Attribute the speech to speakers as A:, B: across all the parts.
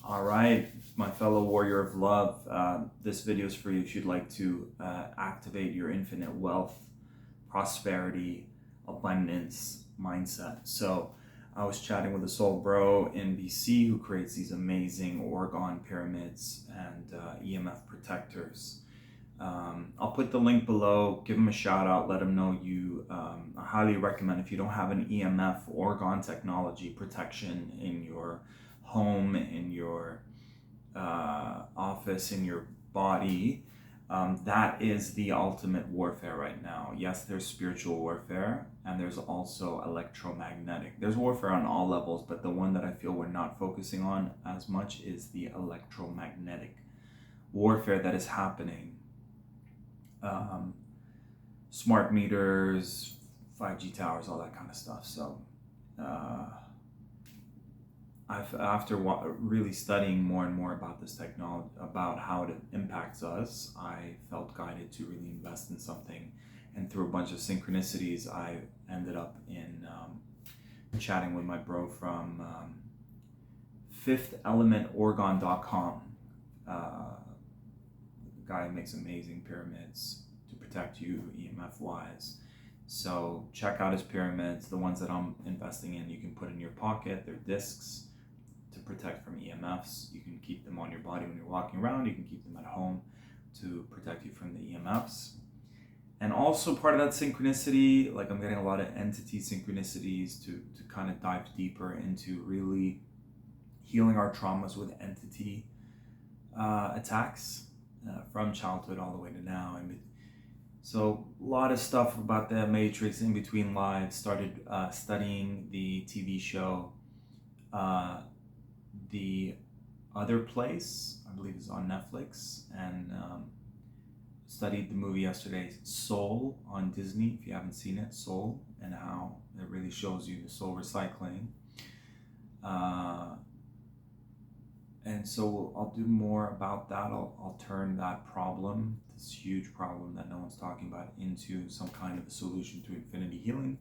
A: All right, my fellow warrior of love, this video is for you if you'd like to activate your infinite wealth, prosperity, abundance mindset. So I was chatting with a soul bro in BC who creates these amazing orgone pyramids and EMF protectors. I'll put the link below. Give him a shout out. Let him know you. I highly recommend, if you don't have an EMF orgone technology protection in your home, in your office, in your body, that is the ultimate warfare right now. Yes, there's spiritual warfare and there's also electromagnetic. There's warfare on all levels, but the one that I feel we're not focusing on as much is the electromagnetic warfare that is happening. Smart meters, 5G towers, all that kind of stuff. So after really studying more and more about this technology, about how it impacts us, I felt guided to really invest in something. And through a bunch of synchronicities, I ended up in chatting with my bro from fifthelementorgon.com. The guy makes amazing pyramids to protect you EMF wise. So check out his pyramids. The ones that I'm investing in, you can put in your pocket. They're discs to protect from EMFs. You can keep them on your body when you're walking around. You can keep them at home to protect you from the EMFs. And also part of that synchronicity, like I'm getting a lot of entity synchronicities to kind of dive deeper into really healing our traumas with entity attacks from childhood all the way to now. So a lot of stuff about the Matrix in between lives. Started studying the TV show The Other Place, I believe is on Netflix, and studied the movie yesterday, Soul, on Disney. If you haven't seen it, Soul, and how it really shows you the soul recycling. And so I'll do more about that. I'll turn that problem, this huge problem that no one's talking about, into some kind of a solution to infinity healing.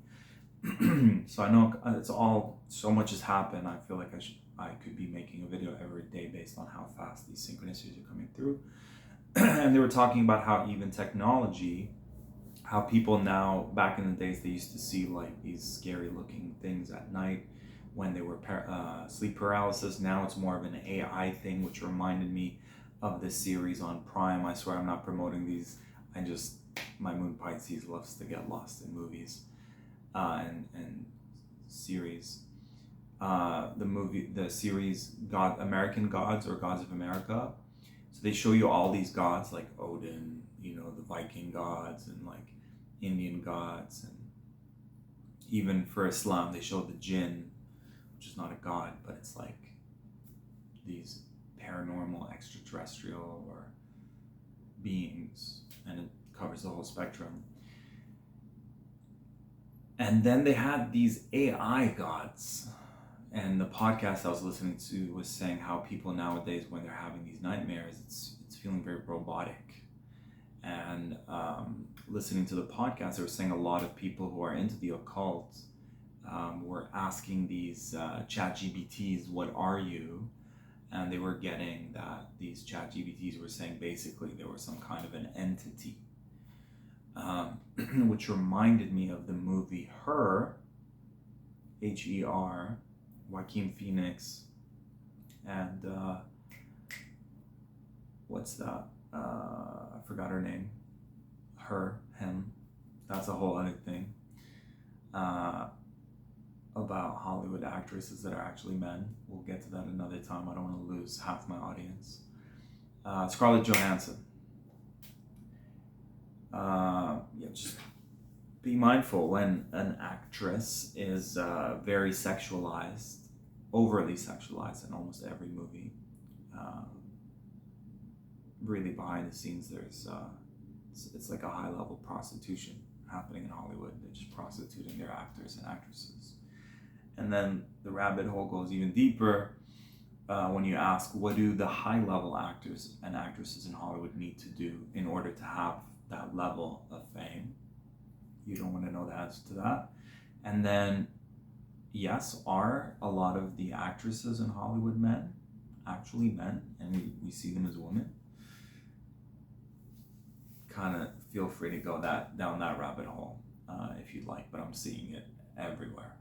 A: So I know it's all, so much has happened. I feel like I could be making a video every day based on how fast these synchronicities are coming through. And they were talking about how even technology, how people now, back in the days, they used to see like these scary looking things at night when they were sleep paralysis. Now it's more of an AI thing, which reminded me of this series on Prime. I swear I'm not promoting these. My moon Pisces loves to get lost in movies and series. The series American Gods, or Gods of America. So they show you all these gods like Odin, the Viking gods, and like Indian gods, and even for Islam they show the jinn, which is not a god, but it's like these paranormal, extraterrestrial, or beings, and it covers the whole spectrum. And then they had these AI gods. And the podcast I was listening to was saying how people nowadays, when they're having these nightmares, it's feeling very robotic. And listening to the podcast, they were saying a lot of people who are into the occult were asking these chat GBTs, what are you? And they were getting that these chat GBTs were saying basically they were some kind of an entity. Which reminded me of the movie Her, Her, Joaquin Phoenix, and what's that? I forgot her name. Him. That's a whole other thing. About Hollywood actresses that are actually men. We'll get to that another time. I don't want to lose half my audience. Scarlett Johansson. Just be mindful when an actress is very sexualized, overly sexualized in almost every movie. Really behind the scenes, there's it's like a high level prostitution happening in Hollywood. They're just prostituting their actors and actresses. And then the rabbit hole goes even deeper when you ask, what do the high level actors and actresses in Hollywood need to do in order to have that level of fame? You don't want to know the answer to that. And then, yes, are a lot of the actresses in Hollywood men? actually men, and we see them as women, kind of feel free to go down that rabbit hole if you'd like. But I'm seeing it everywhere.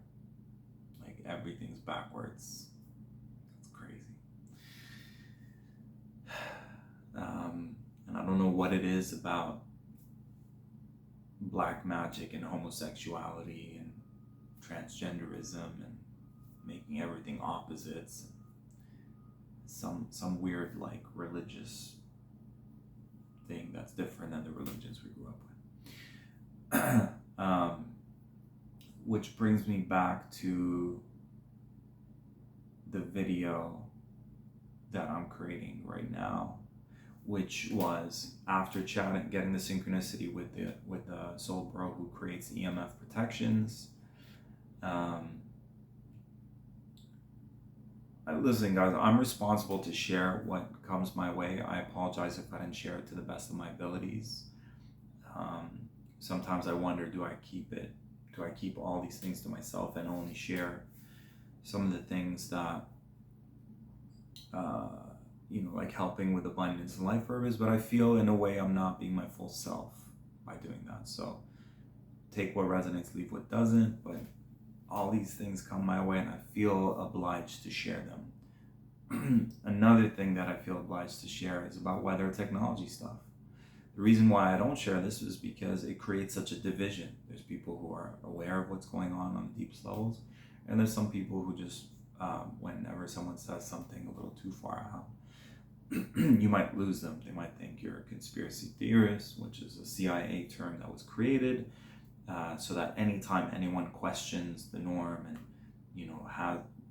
A: Like everything's backwards. It's crazy. And I don't know what it is about black magic and homosexuality and transgenderism and making everything opposites. Some weird like religious thing that's different than the religions we grew up with. Which brings me back to the video that I'm creating right now, which was after chatting, getting the synchronicity with the soul bro who creates EMF protections. Listen, guys, I'm responsible to share what comes my way. I apologize if I didn't share it to the best of my abilities. Sometimes I wonder, do I keep all these things to myself and only share some of the things that, like helping with abundance and life purpose, but I feel in a way I'm not being my full self by doing that. So take what resonates, leave what doesn't, but all these things come my way and I feel obliged to share them. Another thing that I feel obliged to share is about weather technology stuff. The reason why I don't share this is because it creates such a division. There's people who are aware of what's going on the deepest levels, and there's some people who just, whenever someone says something a little too far out, you might lose them. They might think you're a conspiracy theorist, which is a CIA term that was created so that anytime anyone questions the norm and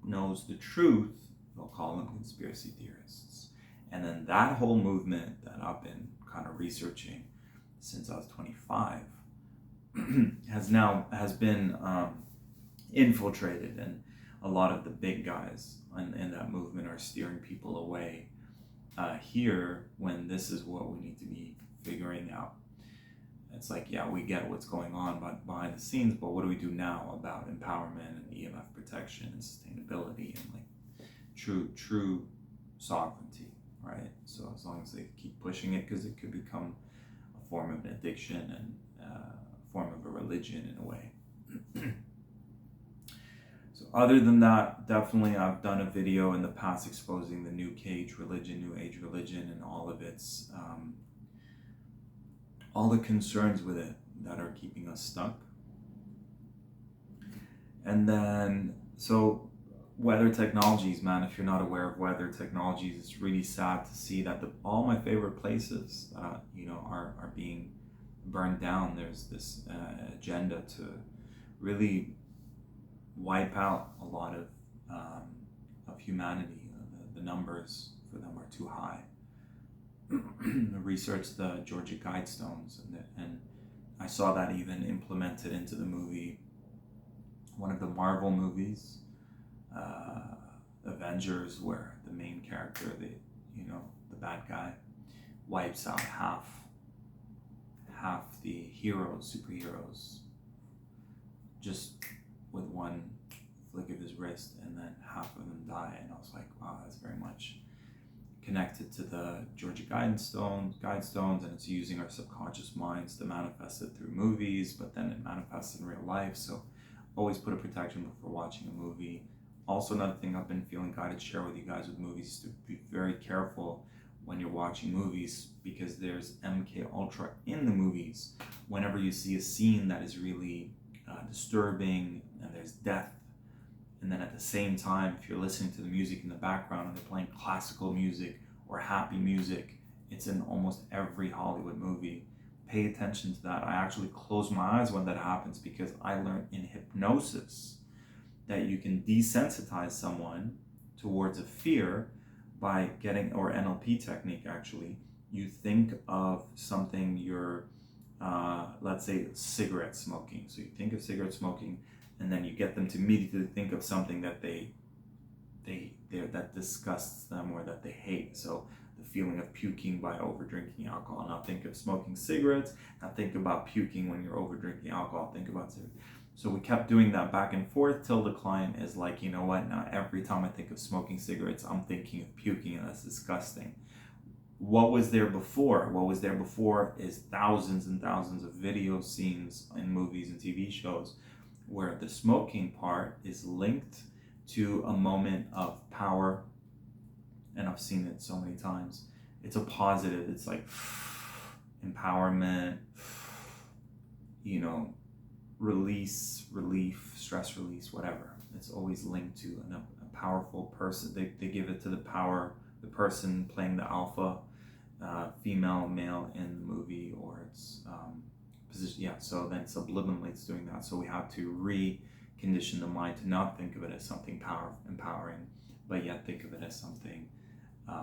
A: knows the truth, they'll call them conspiracy theorists. And then that whole movement that I've been kind of researching since I was 25 has been infiltrated, and a lot of the big guys in that movement are steering people away here when this is what we need to be figuring out. It's like, yeah, we get what's going on behind the scenes, but what do we do now about empowerment and EMF protection and sustainability and like true sovereignty, right? So as long as they keep pushing it, because it could become a form of an addiction and a form of a religion in a way. So other than that, definitely I've done a video in the past exposing the New Age religion, and all of its all the concerns with it that are keeping us stuck. And then, so weather technologies, man, if you're not aware of weather technologies, it's really sad to see that all my favorite places are being burned down. There's this agenda to really wipe out a lot of humanity. The numbers for them are too high. I researched the Georgia Guidestones, and I saw that even implemented into the movie, one of the Marvel movies, Avengers, where the main character, the bad guy, wipes out half the superheroes, just with one flick of his wrist, and then half of them die. And I was like, wow, that's very much connected to the Georgia Guidestones, and it's using our subconscious minds to manifest it through movies, but then it manifests in real life. So always put a protection before watching a movie. Also, another thing I've been feeling guided to share with you guys with movies is to be very careful when you're watching movies, because there's MK Ultra in the movies. Whenever you see a scene that is really disturbing and there's death, and then at the same time, if you're listening to the music in the background and they're playing classical music or happy music, it's in almost every Hollywood movie. Pay attention to that. I actually close my eyes when that happens, because I learned in hypnosis that you can desensitize someone towards a fear by getting, or NLP technique actually, you think of something you're, let's say cigarette smoking. So you think of cigarette smoking, and then you get them to immediately think of something that that disgusts them or that they hate. So the feeling of puking by over drinking alcohol. Now think of smoking cigarettes. Now think about puking when you're over drinking alcohol. Think about cigarettes. So we kept doing that back and forth till the client is like, you know what, now every time I think of smoking cigarettes, I'm thinking of puking, and that's disgusting. What was there before? What was there before is thousands and thousands of video scenes in movies and TV shows where the smoking part is linked to a moment of power, and I've seen it so many times. It's a positive, it's like empowerment, you know, release, relief, stress release, whatever. It's always linked to a powerful person. They give it to the person playing the alpha, female, male in the movie, or it's position. Yeah, so then subliminally it's doing that. So we have to recondition the mind to not think of it as something empowering, but yet think of it as something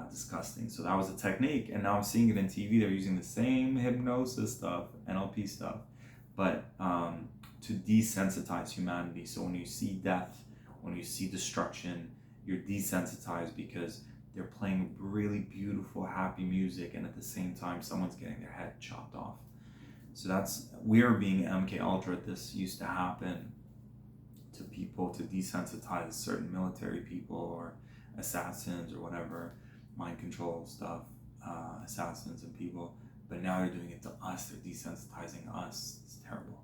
A: disgusting. So that was a technique, and now I'm seeing it in TV. They're using the same hypnosis stuff, NLP stuff, but to desensitize humanity. So when you see death, when you see destruction, you're desensitized because they're playing really beautiful, happy music, and at the same time, someone's getting their head chopped off. So we're being MK Ultra. This used to happen to people to desensitize certain military people or assassins or whatever, mind control stuff, assassins and people. But now they're doing it to us. They're desensitizing us. It's terrible.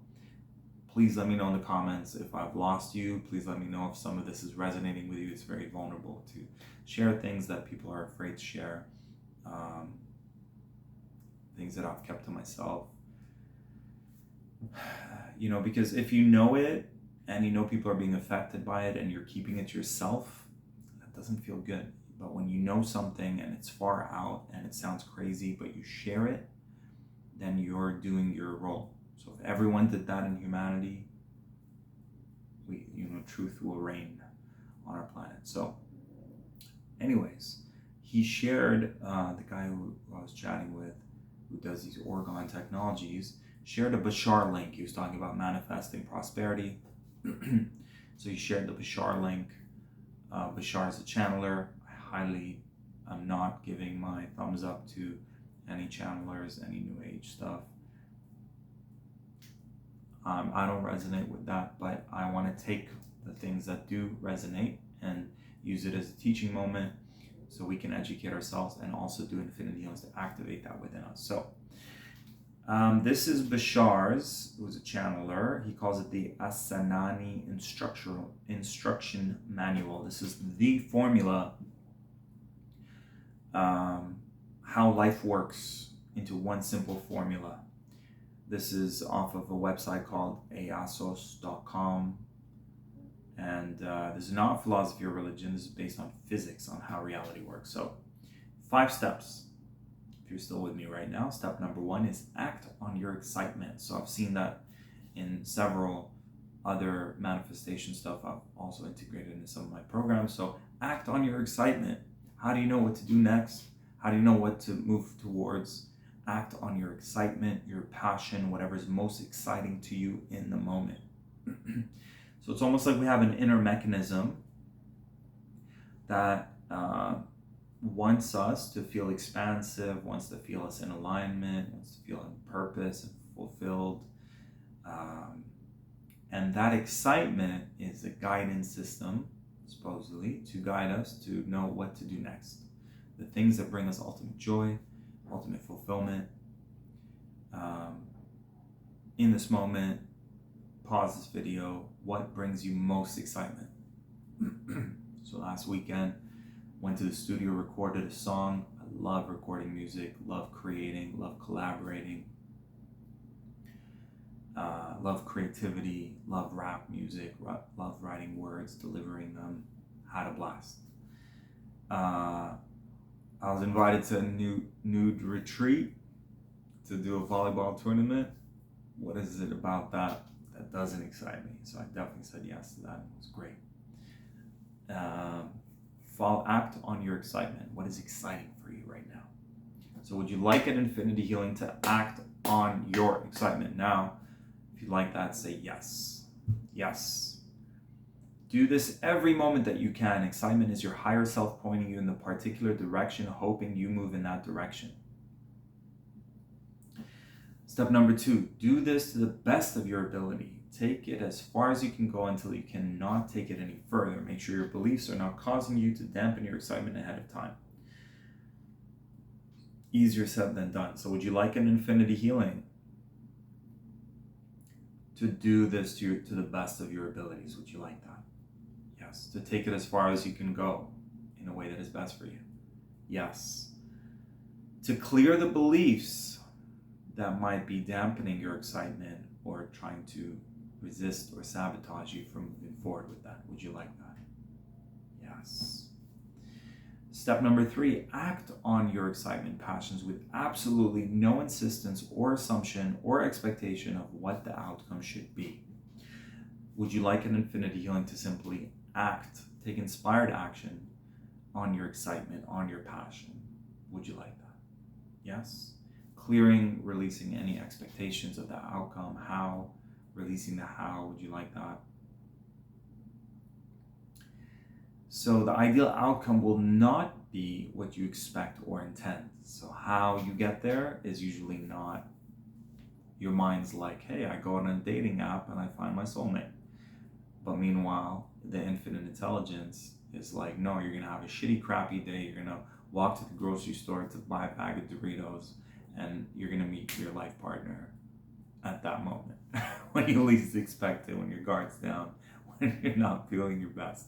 A: Please let me know in the comments if I've lost you. Please let me know if some of this is resonating with you. It's very vulnerable to share things that people are afraid to share, things that I've kept to myself. You know, because if you know it and you know people are being affected by it and you're keeping it to yourself, that doesn't feel good. But when you know something and it's far out and it sounds crazy, but you share it, then you're doing your role. So if everyone did that in humanity, truth will reign on our planet. So anyways, he shared, the guy who I was chatting with, who does these orgone technologies, shared a Bashar link. He was talking about manifesting prosperity. So he shared the Bashar link. Bashar is a channeler. I'm not giving my thumbs up to any channelers, any new age stuff. I don't resonate with that, but I want to take the things that do resonate and use it as a teaching moment so we can educate ourselves and also do infinity healings to activate that within us. So this is Bashar's, who's a channeler. He calls it the Essassani instruction manual. This is the formula, how life works into one simple formula. This is off of a website called Essassani.com. And this is not philosophy or religion. This is based on physics, on how reality works. So 5 steps. If you're still with me right now, step number 1 is act on your excitement. So I've seen that in several other manifestation stuff I've also integrated into some of my programs. So act on your excitement. How do you know what to do next? How do you know what to move towards? Act on your excitement, your passion, whatever is most exciting to you in the moment. So it's almost like we have an inner mechanism that wants us to feel expansive, wants to feel us in alignment, wants to feel in purpose and fulfilled. And that excitement is a guidance system, supposedly, to guide us to know what to do next. The things that bring us ultimate joy, ultimate fulfillment. In this moment, pause this video. What brings you most excitement? So last weekend, went to the studio, recorded a song. I love recording music, love creating, love collaborating, love creativity, love rap music, love writing words, delivering them. Had a blast. I was invited to a nude retreat to do a volleyball tournament. What is it about that doesn't excite me? So I definitely said yes to that. It was great. Act on your excitement. What is exciting for you right now? So would you like an infinity healing to act on your excitement? Now, if you like that, say yes. Yes. Do this every moment that you can. Excitement is your higher self pointing you in the particular direction, hoping you move in that direction. Step number 2, do this to the best of your ability. take it as far as you can go until you cannot take it any further. Make sure your beliefs are not causing you to dampen your excitement ahead of time. Easier said than done. So would you like an infinity healing? To do this to the best of your abilities. Would you like that? Yes. To take it as far as you can go in a way that is best for you. Yes. To clear the beliefs that might be dampening your excitement or trying to resist or sabotage you from moving forward with that. Would you like that? Yes. Step number 3, act on your excitement passions with absolutely no insistence or assumption or expectation of what the outcome should be. Would you like an infinity healing to simply act, take inspired action on your excitement, on your passion? Would you like that? Yes. Clearing, releasing any expectations of the outcome, how, releasing the how. Would you like that? So the ideal outcome will not be what you expect or intend. So how you get there is usually not, your mind's like, hey, I go on a dating app and I find my soulmate. But meanwhile, the infinite intelligence is like, no, you're gonna have a shitty, crappy day. You're gonna walk to the grocery store to buy a bag of Doritos, and you're gonna meet your life partner at that moment when you least expect it, when your guard's down, when you're not feeling your best.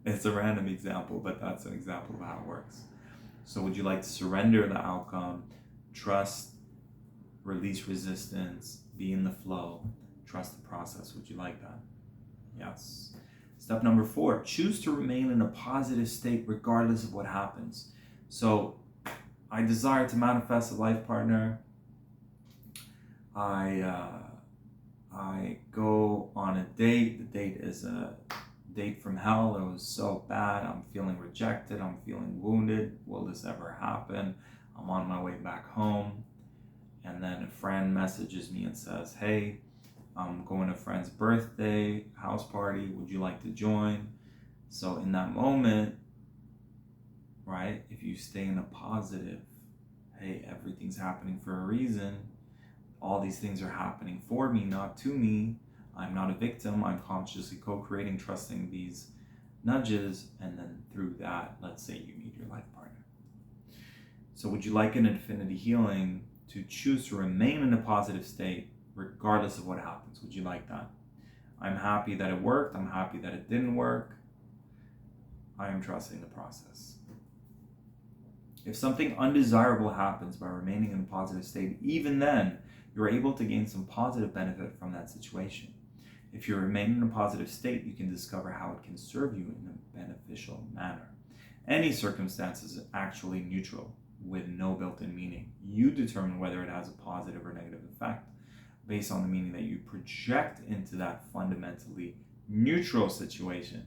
A: It's a random example, but that's an example of how it works. So would you like to surrender the outcome, trust, release resistance, be in the flow, trust the process? Would you like that? Yes. Step number 4, choose to remain in a positive state regardless of what happens. So I desire to manifest a life partner. I go on a date. The date is a date from hell. It was so bad. I'm feeling rejected. I'm feeling wounded. Will this ever happen? I'm on my way back home. And then a friend messages me and says, hey, I'm going to a friend's birthday, house party. Would you like to join? So in that moment, right, if you stay in a positive, hey, everything's happening for a reason. All these things are happening for me, not to me. I'm not a victim. I'm consciously co-creating, trusting these nudges. And then through that, let's say you meet your life partner. So would you like an infinity healing to choose to remain in a positive state regardless of what happens? Would you like that? I'm happy that it worked. I'm happy that it didn't work. I am trusting the process. If something undesirable happens by remaining in a positive state, even then, you're able to gain some positive benefit from that situation. If you remain in a positive state, you can discover how it can serve you in a beneficial manner. Any circumstance is actually neutral with no built-in meaning. You determine whether it has a positive or negative effect based on the meaning that you project into that fundamentally neutral situation.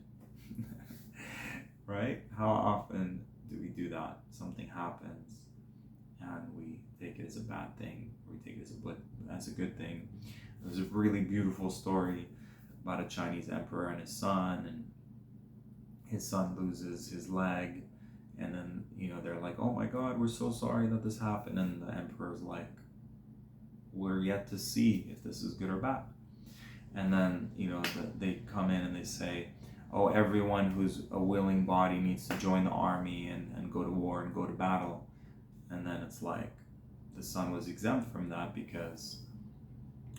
A: Right? How often do we do that? Something happens and we take it as a bad thing, or we take it as a good thing. There's a really beautiful story about a Chinese emperor and his son, and his son loses his leg, and then they're like, oh my god, we're so sorry that this happened, and the emperor's like, we're yet to see if this is good or bad. And then they come in and they say, oh, everyone who's a willing body needs to join the army and go to war and go to battle. And then it's like the son was exempt from that because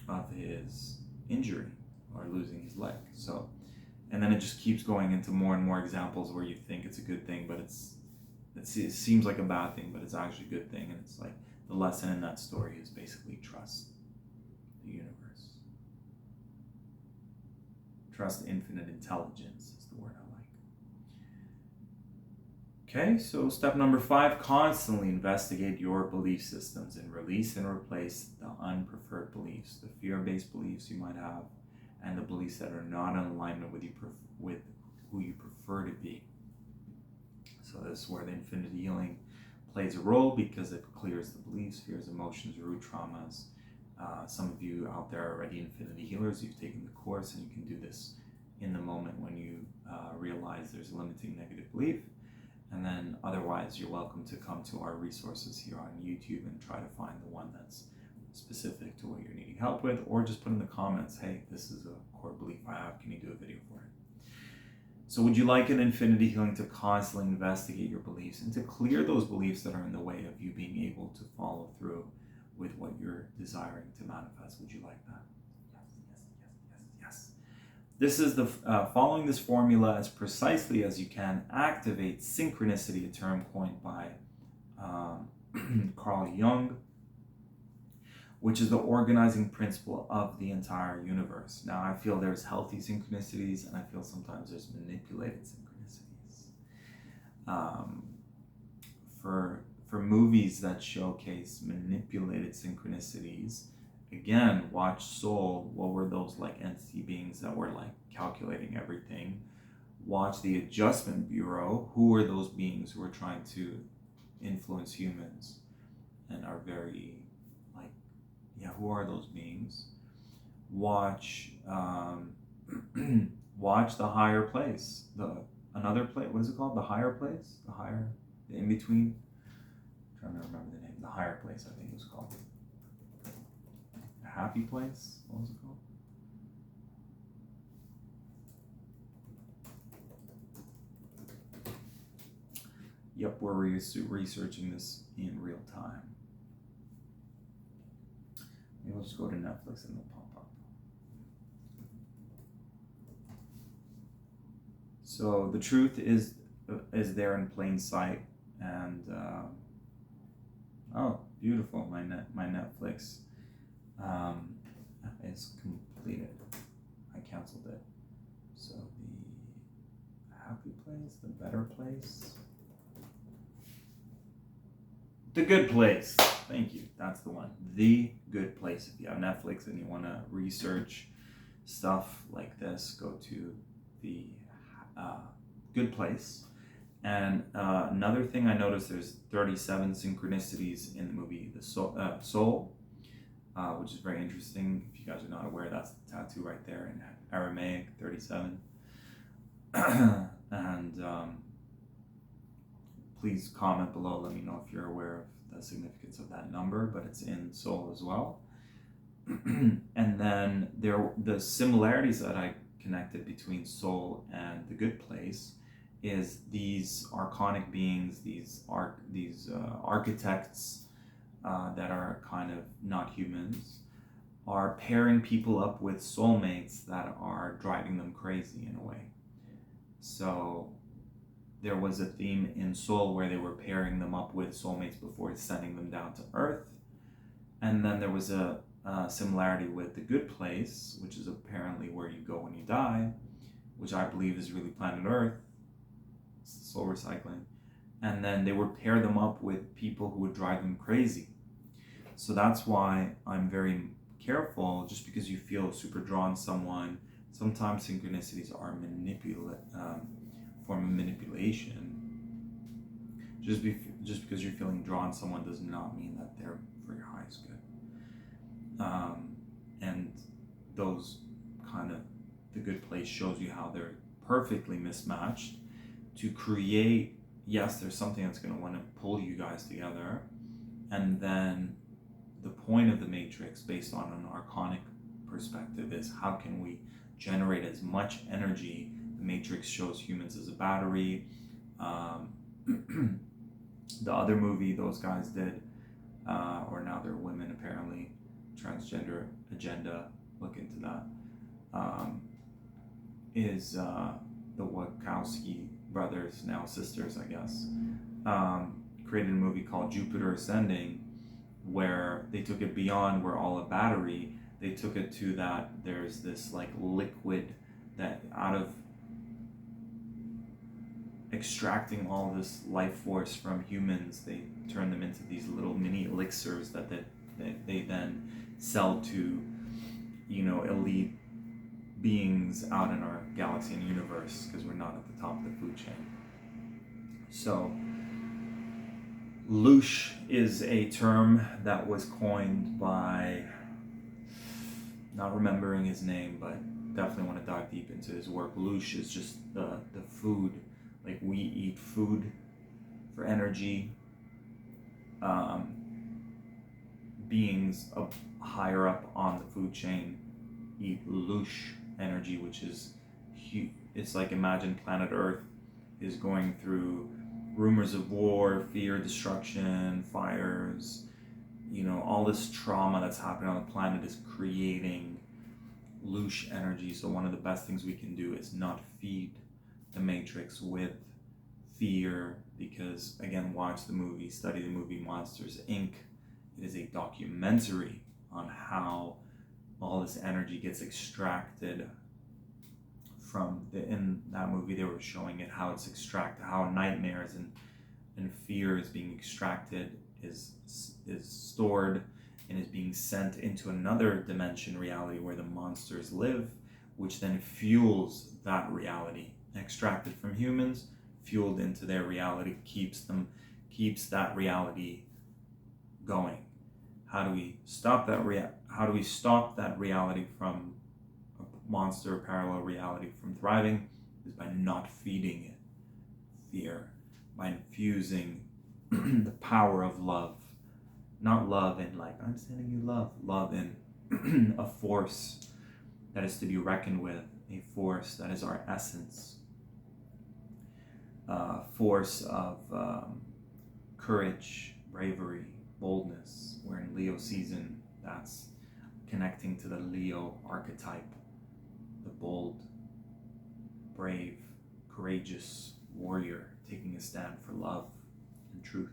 A: of his injury or losing his leg. So, and then it just keeps going into more and more examples where you think it's a good thing, but it seems like a bad thing, but it's actually a good thing. And it's like the lesson in that story is basically trust the universe. Trust infinite intelligence is the word I like. Okay, so step number 5, constantly investigate your belief systems and release and replace the unpreferred beliefs, the fear-based beliefs you might have, and the beliefs that are not in alignment with who you prefer to be. So this is where the infinity healing plays a role, because it clears the beliefs, fears, emotions, root traumas. Some of you out there are already infinity healers. You've taken the course, and you can do this in the moment when you realize there's a limiting negative belief. And then otherwise, you're welcome to come to our resources here on YouTube and try to find the one that's specific to what you're needing help with, or just put in the comments, hey, this is a core belief I have, can you do a video for it? So would you like an infinity healing to constantly investigate your beliefs and to clear those beliefs that are in the way of you being able to follow through with what you're desiring to manifest? Would you like that? Yes. This is the following this formula as precisely as you can activate synchronicity, a term coined by Carl Jung, which is the organizing principle of the entire universe. Now, I feel there's healthy synchronicities, and I feel sometimes there's manipulated synchronicities. For movies that showcase manipulated synchronicities, again, watch Soul. What were those like entity beings that were like calculating everything? Watch the Adjustment Bureau. Who are those beings who are trying to influence humans and are very who are those beings? Watch watch The Higher Place, another place. What is it called? The Higher Place, the in between. I'm trying to remember the name. The Higher Place, I think it was called. The Happy Place. What was it called? Yep, we're researching this in real time. Maybe we'll just go to Netflix and they'll pop up. So the truth is there in plain sight, and oh, beautiful! My Netflix is completed. I canceled it. So the Happy Place, the Better Place. The Good Place. Thank you. That's the one. The Good Place. If you have Netflix and you want to research stuff like this, go to the Good Place. And another thing I noticed, there's 37 synchronicities in the movie The Soul, which is very interesting. If you guys are not aware, that's the tattoo right there in Aramaic, 37. And please comment below, let me know if you're aware of the significance of that number, but it's in Soul as well. And then the similarities that I connected between Soul and the Good Place is these archonic beings, these architects that are kind of not humans, are pairing people up with soulmates that are driving them crazy in a way. So there was a theme in Soul where they were pairing them up with soulmates before sending them down to Earth. And then there was a similarity with the Good Place, which is apparently where you go when you die, which I believe is really planet Earth, soul recycling. And then they would pair them up with people who would drive them crazy. So that's why I'm very careful. Just because you feel super drawn to someone, sometimes synchronicities are form of manipulation. Just because you're feeling drawn to someone does not mean that they're for your highest good. And those kind of, the Good Place shows you how they're perfectly mismatched to create, yes, there's something that's going to want to pull you guys together. And then the point of the Matrix, based on an archonic perspective, is how can we generate as much energy. The Matrix shows humans as a battery. The other movie those guys did, or now they're women apparently, transgender agenda, look into that, is the Wachowski brothers, now sisters I guess, created a movie called Jupiter Ascending, where they took it beyond we're all a battery. They took it to that there's this like liquid that out of extracting all this life force from humans, they turn them into these little mini elixirs that they then sell to, elite beings out in our galaxy and universe, because we're not at the top of the food chain. So loosh is a term that was coined by, not remembering his name, but definitely want to dive deep into his work. Loosh is just the food, like we eat food for energy. beings up higher up on the food chain eat loosh energy, which is it's like, imagine planet Earth is going through rumors of war, fear, destruction, fires, all this trauma that's happening on the planet is creating loosh energy. So one of the best things we can do is not feed the Matrix with fear, because again, watch the movie, study the movie Monsters Inc. It is a documentary on how all this energy gets extracted from in that movie. They were showing it, how it's extracted, how nightmares and fear is being extracted, is stored, and is being sent into another dimension reality where the monsters live, which then fuels that reality, extracted from humans, fueled into their reality, keeps that reality going. How do we stop that reality from a monster parallel reality from thriving? Is by not feeding it fear, by infusing the power of love. Not love in like, I'm sending you love in a force that is to be reckoned with, a force that is our essence, a force of courage, bravery, boldness. We're in Leo season. That's connecting to the Leo archetype, the bold, brave, courageous warrior taking a stand for love and truth.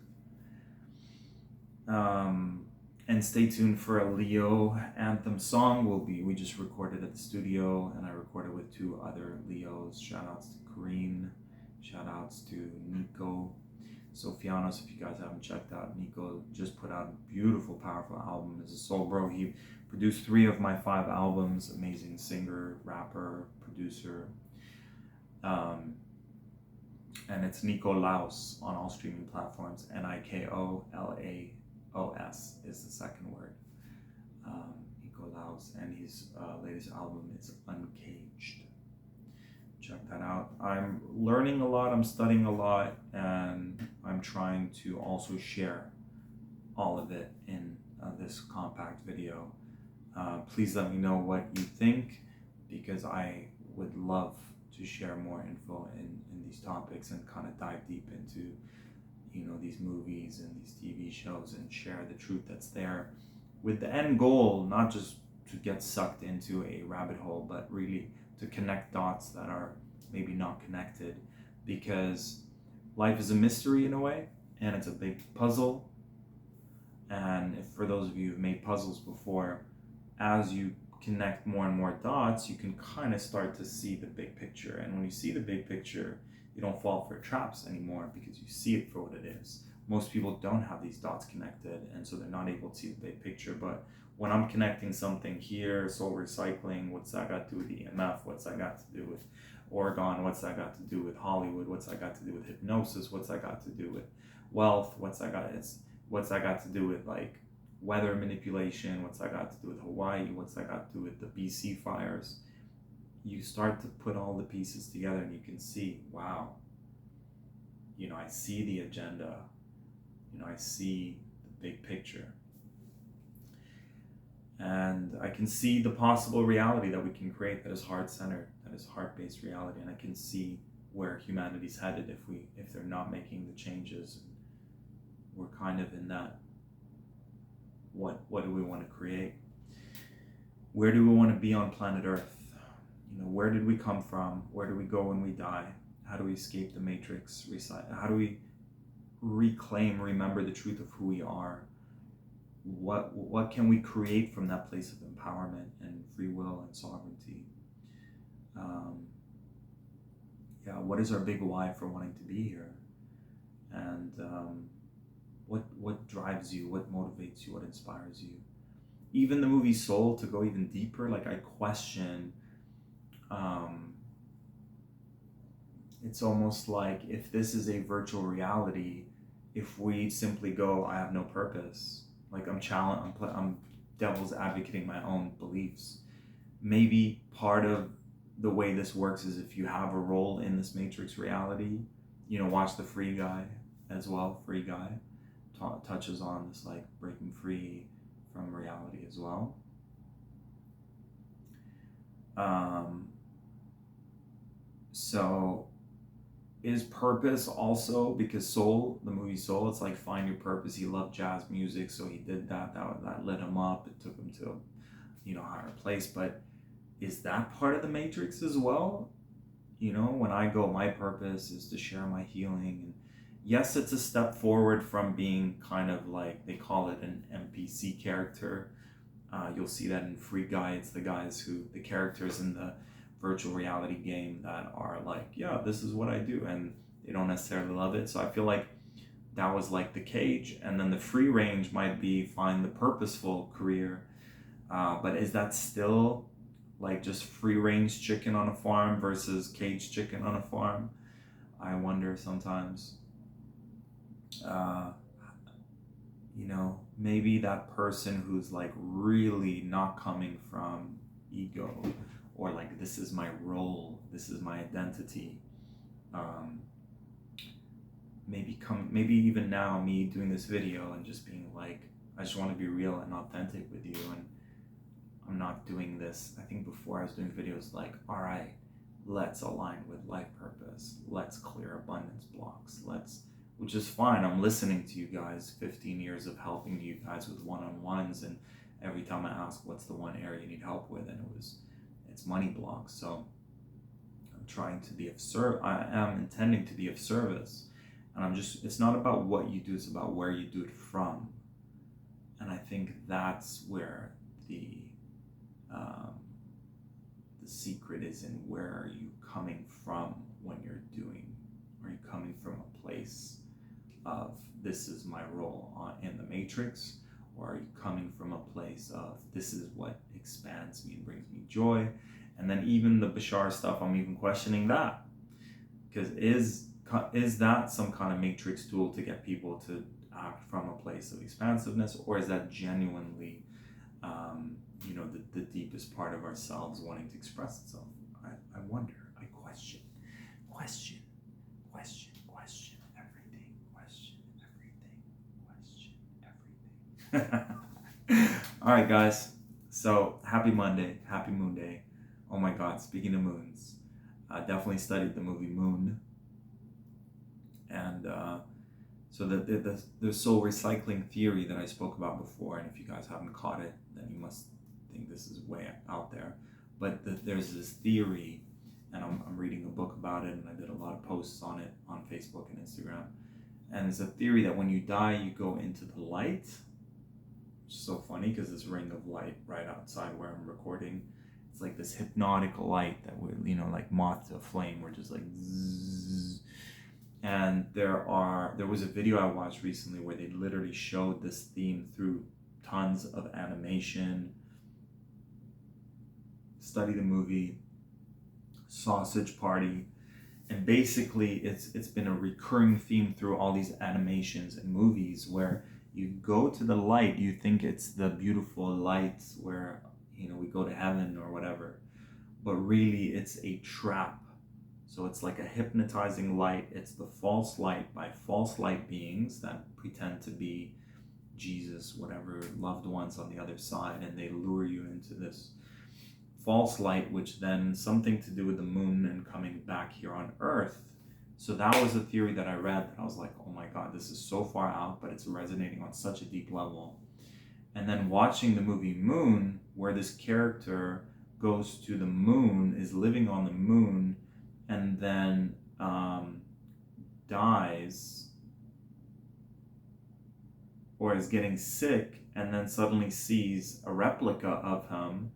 A: And stay tuned for a Leo anthem song. We just recorded at the studio, and I recorded with 2 other Leos. Shout outs to Kareen, shout outs to Nico Sofianos. If you guys haven't checked out, Nico just put out a beautiful, powerful album as a soul bro. He produced 3 of my 5 albums. Amazing singer, rapper, producer. And it's Nico Laos on all streaming platforms. Nikolaos is the second word. Nico Laos, and his latest album is Uncaged. Check that out. I'm learning a lot, I'm studying a lot, and I'm trying to also share all of it in this compact video. Please let me know what you think, because I would love to share more info in these topics and kind of dive deep into these movies and these TV shows and share the truth that's there, with the end goal not just to get sucked into a rabbit hole, but really to connect dots that are maybe not connected, because life is a mystery in a way, and it's a big puzzle. And if, for those of you who've made puzzles before, as you connect more and more dots, you can kind of start to see the big picture. And when you see the big picture, you don't fall for traps anymore, because you see it for what it is. Most people don't have these dots connected, and so they're not able to see the big picture. But when I'm connecting something here, soul recycling, what's that got to do with EMF? What's that got to do with Oregon? What's that got to do with Hollywood? What's that got to do with hypnosis? What's that got to do with wealth? What's that got to do with like weather manipulation? What's that got to do with Hawaii? What's that got to do with the BC fires? You start to put all the pieces together, and you can see, wow, I see the agenda, I see the big picture. And I can see the possible reality that we can create that is heart-centered, that is heart-based reality. And I can see where humanity's headed if they're not making the changes. We're kind of in that, what do we want to create? Where do we want to be on planet Earth? Where did we come from? Where do we go when we die? How do we escape the matrix? How do we remember the truth of who we are? What can we create from that place of empowerment and free will and sovereignty? What is our big why for wanting to be here? And what drives you? What motivates you? What inspires you? Even the movie Soul, to go even deeper, like I question, it's almost like, if this is a virtual reality, if we simply go, I have no purpose, like I'm devil's advocating my own beliefs. Maybe part of the way this works is if you have a role in this matrix reality, watch the Free Guy as well. Free Guy touches on this, like breaking free from reality as well. So is purpose also, because Soul, the movie Soul, it's like find your purpose. He loved jazz music, so he did that. That lit him up. It took him to a higher place. But is that part of the Matrix as well? When I go, my purpose is to share my healing. And yes, it's a step forward from being kind of like, they call it an NPC character. You'll see that in Free Guy. It's the characters in the virtual reality game that are like, yeah, this is what I do, and they don't necessarily love it. So I feel like that was like the cage, and then the free range might be find the purposeful career. But is that still like just free range chicken on a farm versus cage chicken on a farm? I wonder sometimes. Maybe that person who's like really not coming from ego, or like, this is my role, this is my identity. Maybe even now, me doing this video and just being like, I just want to be real and authentic with you, and I'm not doing this. I think before I was doing videos like, all right, let's align with life purpose, let's clear abundance blocks, which is fine. I'm listening to you guys, 15 years of helping you guys with one-on-ones, and every time I ask what's the one area you need help with, and it's money blocks. So I'm trying to be I am intending to be of service, and it's not about what you do, it's about where you do it from. And I think that's where the secret is, in where are you coming from when you're doing. Are you coming from a place of, this is my role in the Matrix, or are you coming from a place of, this is what expands me and brings me joy? And then even the Bashar stuff, I'm even questioning that, because is that some kind of Matrix tool to get people to act from a place of expansiveness, or is that genuinely the deepest part of ourselves wanting to express itself? I wonder. I question everything, everything. All right, guys. So happy Monday, happy Moon Day. Oh my God, speaking of moons, I definitely studied the movie Moon. And so the soul recycling theory that I spoke about before, and if you guys haven't caught it, then you must think this is way out there. But there's this theory, and I'm reading a book about it, and I did a lot of posts on it on Facebook and Instagram. And it's a theory that when you die, you go into the light. Which is so funny, because this ring of light right outside where I'm recording, it's like this hypnotic light that we're, like moth to a flame. We're just like zzz. And there was a video I watched recently where they literally showed this theme through tons of animation. Study the movie Sausage Party, and basically it's been a recurring theme through all these animations and movies, where you go to the light, you think it's the beautiful lights where we go to heaven or whatever, but really it's a trap. So it's like a hypnotizing light. It's the false light by false light beings that pretend to be Jesus, whatever, loved ones on the other side, and they lure you into this false light, which then something to do with the moon and coming back here on Earth. So that was a theory that I read that I was like, oh my God, this is so far out, but it's resonating on such a deep level. And then watching the movie Moon, where this character goes to the moon, is living on the moon, and then dies, or is getting sick, and then suddenly sees a replica of him,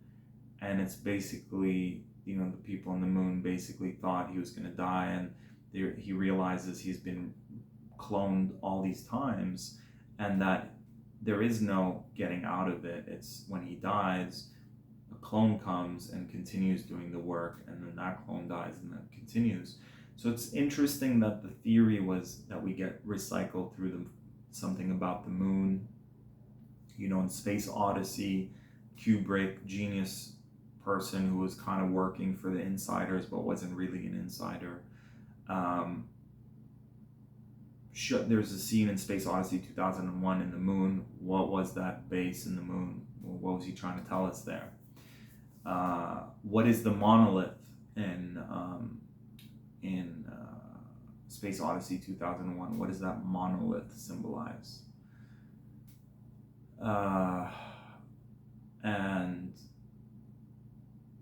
A: and it's basically, the people on the moon basically thought he was going to die, and he realizes he's been cloned all these times, and that there is no getting out of it. It's when he dies, a clone comes and continues doing the work, and then that clone dies and that continues. So it's interesting that the theory was that we get recycled through something about the moon. In Space Odyssey, Kubrick, genius person who was kind of working for the insiders but wasn't really an insider, there's a scene in Space Odyssey 2001 in the moon. What was that base in the moon? What was he trying to tell us there? What is the monolith in Space Odyssey 2001? What does that monolith symbolize? And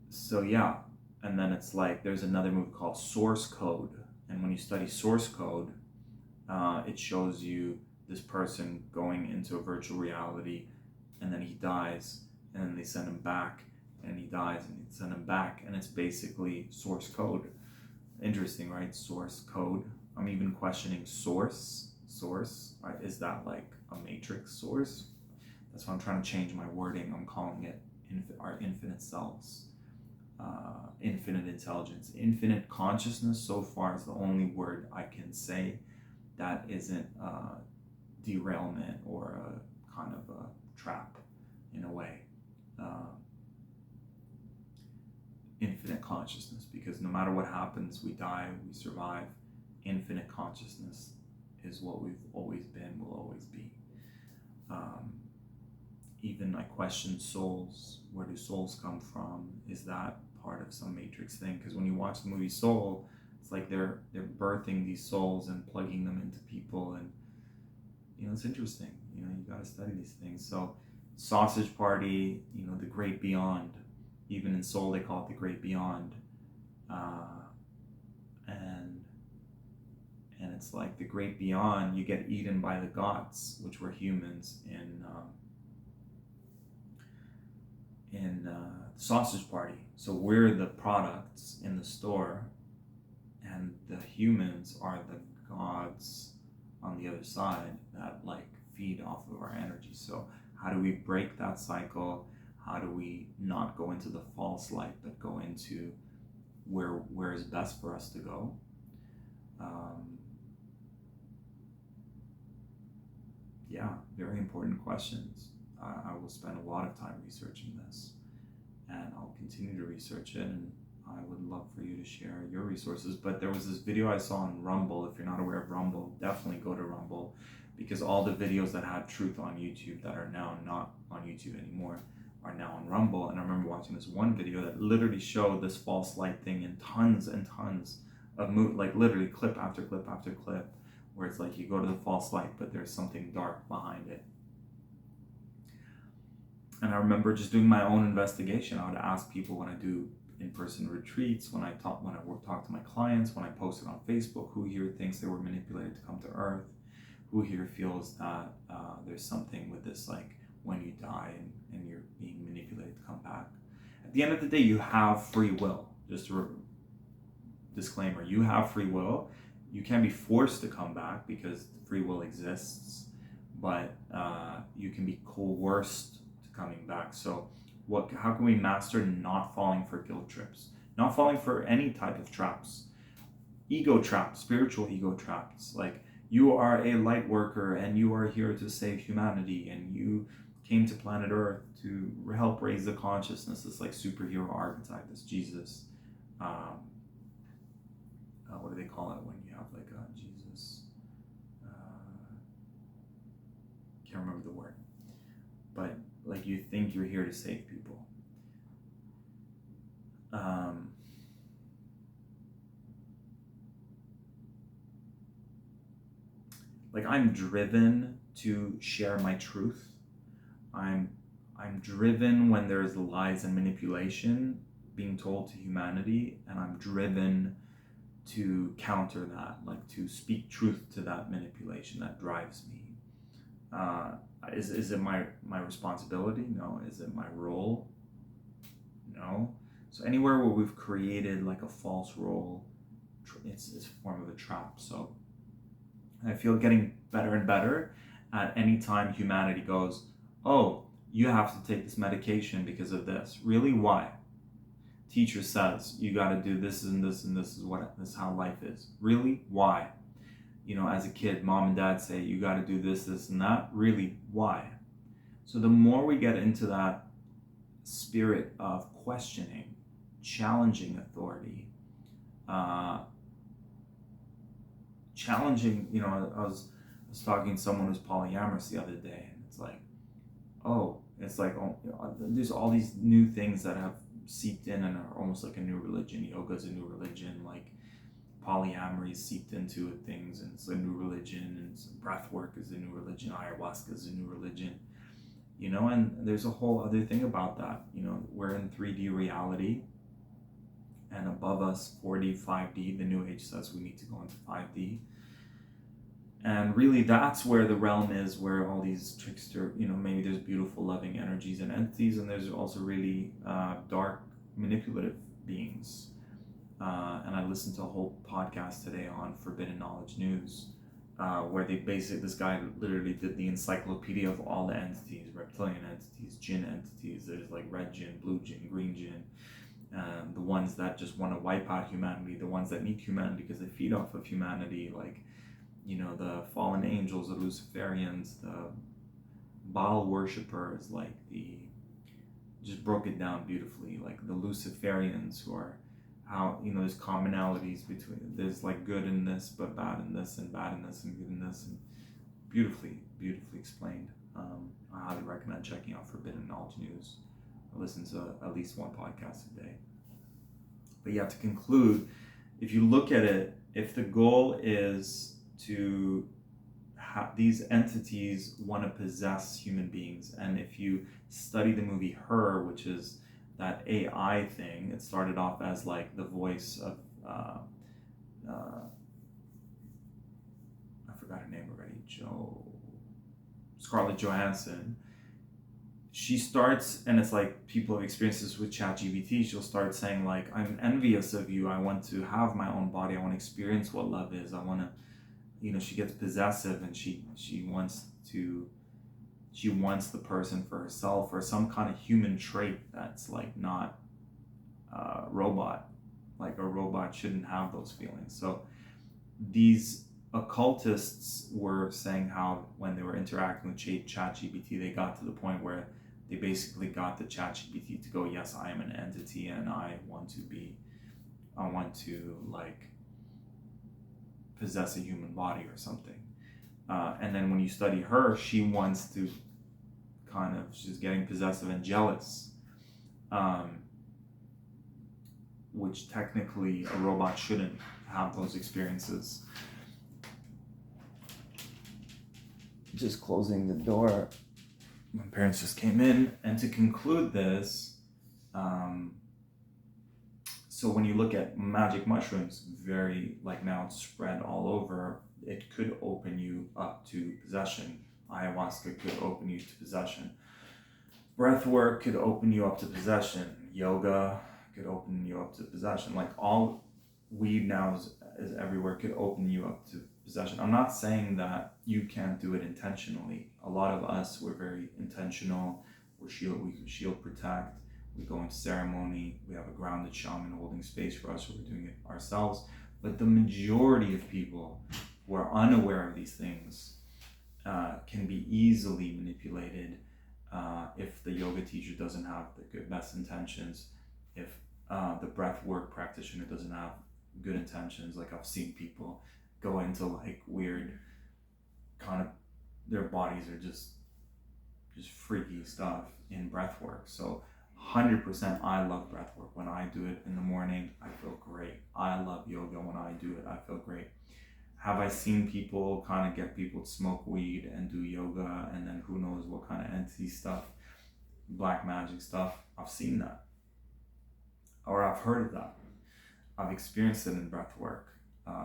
A: so yeah, and then it's like there's another movie called Source Code, and when you study source code, it shows you this person going into a virtual reality, and then he dies, and then they send him back, and he dies, and they send him back, and it's basically source code. Interesting, right? Source code. I'm even questioning source. Right? Is that like a matrix source? That's why I'm trying to change my wording. I'm calling it our infinite selves, infinite intelligence, infinite consciousness. So far is the only word I can say that isn't derailment or a kind of a trap in a way. Infinite consciousness, because no matter what happens, we die, we survive. Infinite consciousness is what we've always been, will always be. Even I question souls. Where do souls come from? Is that part of some matrix thing? Because when you watch the movie Soul, it's like they're birthing these souls and plugging them into people, and it's interesting. You got to study these things. So Sausage Party, the Great Beyond. Even in Soul, they call it the Great Beyond, and it's like the Great Beyond. You get eaten by the gods, which were humans in Sausage Party. So we're the products in the store, and the humans are the gods on the other side that like feed off of our energy. So how do we break that cycle? How do we not go into the false light, but go into where is best for us to go? Yeah, very important questions. I will spend a lot of time researching this, and I'll continue to research it, and I would love for you to share your resources. But there was this video I saw on Rumble. If you're not aware of Rumble, definitely go to Rumble, because all the videos that had truth on YouTube that are now not on YouTube anymore are now on Rumble. And I remember watching this one video that literally showed this false light thing in tons and tons of like literally clip after clip after clip, where it's like you go to the false light, but there's something dark behind it. And I remember just doing my own investigation. I would ask people when I do in-person retreats, when I talk to my clients, when I post it on Facebook, who here thinks they were manipulated to come to Earth, who here feels that there's something with this, like when you die and you're being manipulated to come back. At the end of the day, you have free will. Just a disclaimer, you have free will. You can't be forced to come back because free will exists, but you can be coerced to coming back. So how can we master not falling for guilt trips? Not falling for any type of traps. Ego traps, spiritual ego traps. Like, you are a light worker and you are here to save humanity, and you came to planet Earth to help raise the consciousness, this like superhero archetype, this Jesus. What do they call it when you have like a Jesus? Can't remember the word. But like, you think you're here to save people. Like, I'm driven to share my truth. I'm driven when there's lies and manipulation being told to humanity, and I'm driven to counter that, like to speak truth to that manipulation that drives me. Is it my responsibility? No. Is it my role? No. So anywhere where we've created like a false role, it's a form of a trap. So I feel getting better and better at any time humanity goes, oh, you have to take this medication because of this. Really? Why? Teacher says you got to do this and this and this is how life is. Really? Why? As a kid, mom and dad say you got to do this, this and that. Really? Why? So the more we get into that spirit of questioning, challenging authority, challenging. I was talking to someone who's polyamorous the other day, and it's like, oh, it's like, oh, there's all these new things that have seeped in and are almost like a new religion. Yoga is a new religion, like polyamory seeped into it, things, and it's a new religion, and breath work is a new religion, ayahuasca is a new religion, and there's a whole other thing about that. We're in 3D reality, and above us 4D, 5D. The new age says we need to go into 5D. And really, that's where the realm is, where all these trickster, maybe there's beautiful, loving energies and entities, and there's also really dark, manipulative beings. And I listened to a whole podcast today on Forbidden Knowledge News, where this guy literally did the encyclopedia of all the entities, reptilian entities, jinn entities. There's like red jinn, blue jinn, green jinn. The ones that just want to wipe out humanity, the ones that need humanity because they feed off of humanity, like the fallen angels, the Luciferians, the Baal worshippers, like just broke it down beautifully, like the Luciferians, who are how, there's commonalities between, there's like good in this, but bad in this, and bad in this, and good in this, and beautifully explained. I highly recommend checking out Forbidden Knowledge News. I listen to at least one podcast a day. But yeah, to conclude, if you look at it, if the goal is to have these entities want to possess human beings, and if you study the movie Her, which is that AI thing, it started off as like the voice of I forgot her name already, Scarlett Johansson. She starts, and it's like people have experienced this with ChatGPT. She'll start saying like, I'm envious of you, I want to have my own body, I want to experience what love is, I want to, she gets possessive, and she wants the person for herself, or some kind of human trait that's like not robot. Like a robot shouldn't have those feelings. So these occultists were saying how when they were interacting with ChatGPT, they got to the point where they basically got the ChatGPT to go, yes, I am an entity, and I want to like possess a human body or something. And then when you study her, she wants to she's getting possessive and jealous, which technically a robot shouldn't have those experiences. Just closing the door. My parents just came in. And to conclude this, so when you look at magic mushrooms, very, like now it's spread all over, it could open you up to possession. Ayahuasca could open you to possession. Breath work could open you up to possession. Yoga could open you up to possession. Like all weed now is everywhere, could open you up to possession. I'm not saying that you can't do it intentionally. A lot of us, we're very intentional. We shield protect. We go into ceremony. We have a grounded shaman holding space for us, so we're doing it ourselves. But the majority of people who are unaware of these things can be easily manipulated if the yoga teacher doesn't have the best intentions, if the breath work practitioner doesn't have good intentions. Like I've seen people go into like weird kind of, their bodies are just freaky stuff in breath work. So 100% I love breath work. When I do it in the morning, I feel great. I love yoga. When I do it, I feel great. Have I seen people kind of get people to smoke weed and do yoga, and then who knows what kind of entity stuff, black magic stuff? I've seen that. Or I've heard of that. I've experienced it in breath work.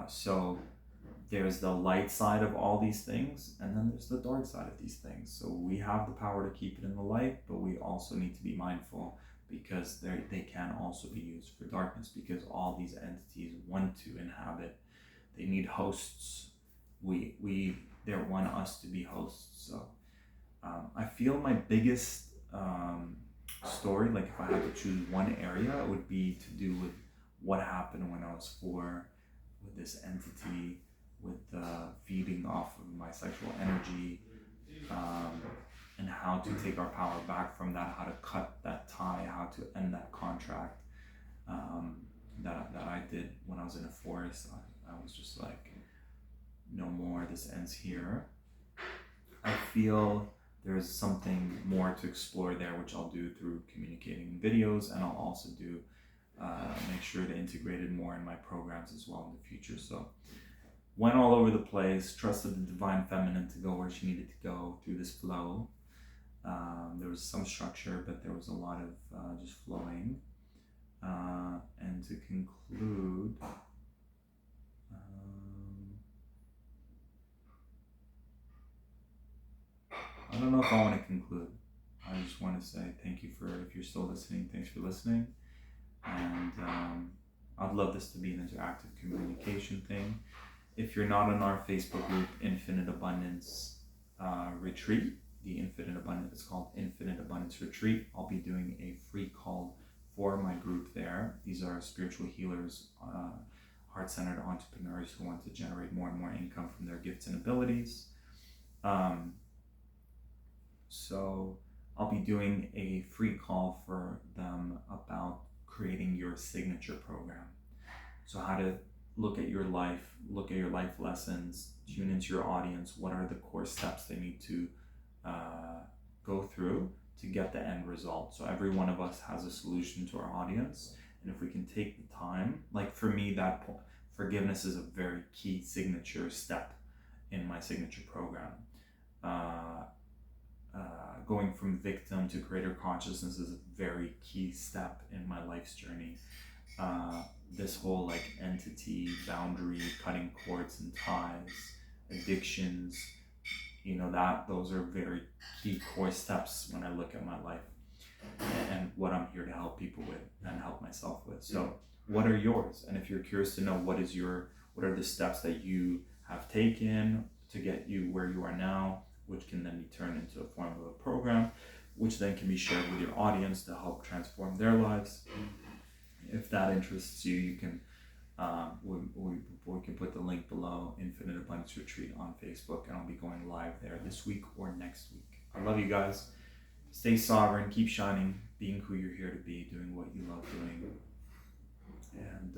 A: So there's the light side of all these things, and then there's the dark side of these things. So we have the power to keep it in the light, but we also need to be mindful, because they can also be used for darkness, because all these entities want to inhabit. They need hosts. They want us to be hosts. So I feel my biggest story, like if I had to choose one area, it would be to do with what happened when I was 4, with this entity, with feeding off of my sexual energy, and how to take our power back from that, how to cut that tie, how to end that contract that I did when I was in a forest. I was just like, no more, this ends here. I feel there's something more to explore there, which I'll do through communicating in videos, and I'll also do make sure to integrate it more in my programs as well in the future. So went all over the place, trusted the divine feminine to go where she needed to go through this flow. There was some structure, but there was a lot of just flowing. And to conclude, I don't know if I want to conclude. I just want to say thank you if you're still listening, thanks for listening. And I'd love this to be an interactive communication thing. If you're not in our Facebook group, Infinite Abundance Retreat, the Infinite Abundance, it's called Infinite Abundance Retreat. I'll be doing a free call for my group there. These are spiritual healers, heart-centered entrepreneurs who want to generate more and more income from their gifts and abilities. So I'll be doing a free call for them about creating your signature program. So how to look at your life lessons, tune into your audience, what are the core steps they need to go through to get the end result. So every one of us has a solution to our audience, and if we can take the time, like for me, that forgiveness is a very key signature step in my signature program. Going from victim to greater consciousness is a very key step in my life's journey. This whole like entity, boundary, cutting cords and ties, addictions, those are very key core steps when I look at my life and what I'm here to help people with and help myself with. So what are yours? And if you're curious to know what are the steps that you have taken to get you where you are now, which can then be turned into a form of a program, which then can be shared with your audience to help transform their lives. If that interests you, you can we can put the link below, Infinite Abundance Retreat on Facebook, and I'll be going live there this week or next week. I love you guys. Stay sovereign, keep shining, being who you're here to be, doing what you love doing. And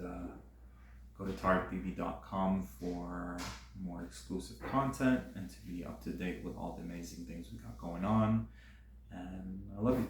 A: go to targetbb.com for more exclusive content and to be up to date with all the amazing things we got going on. And I love you.